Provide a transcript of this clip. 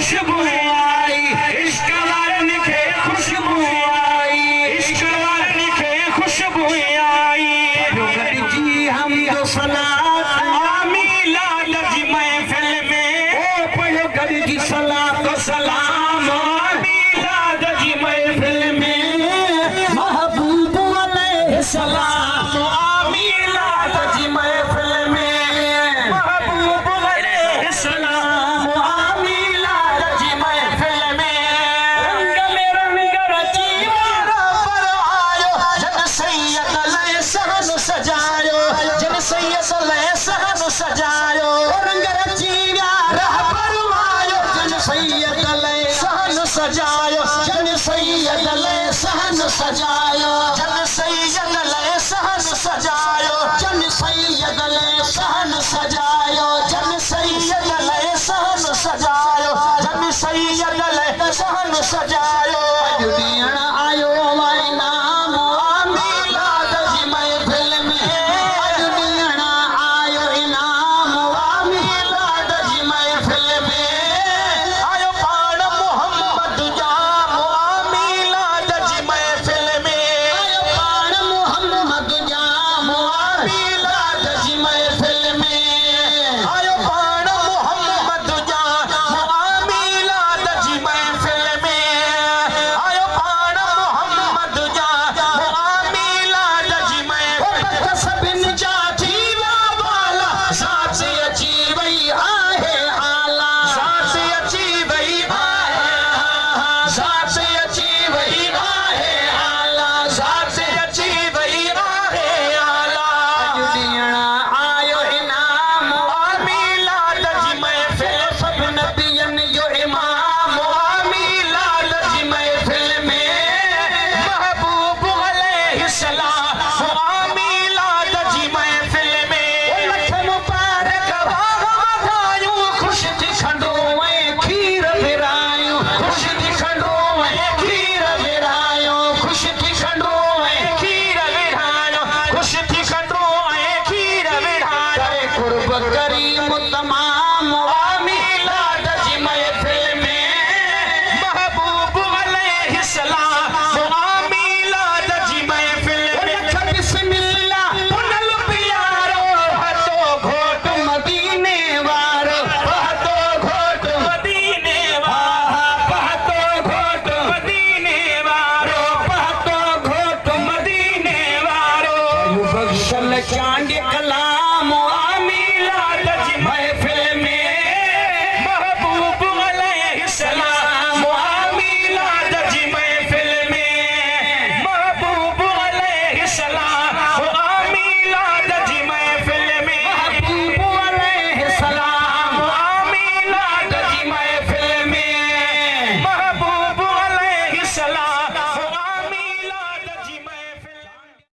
खुशबू आई, इश्क वारन खे खुशबू आई, इश्क वारन खे खुशबू आई। गॾिजी हमदो सलात आमी लाल जी महफ़िल में, ओ पढ़ो गॾिजी सलात सलाम आमी लाल जी महफ़िल में। महबूब अलैहिस्सलाम आमी लाल जी महफ़िल में, महबूब अलैहिस्सलाम आमी लाल जी महफ़िल में। रंग में रंग रची वारा पर आयो, जन सैयद लय सहन सजायो, जन सैयद लय सहन सजायो। रंग रची वारा पर आयो, जन सैयद लय सहन सजायो, जन सैयद लय सहन सजायो, जन सैयद लय सहन सजायो, जन सैयद लय सहन सजायो, जन सैयद लय सहन सजायो, जन सैयद लय सहन सजायो। अॼु ॾींहुं आयो वाइना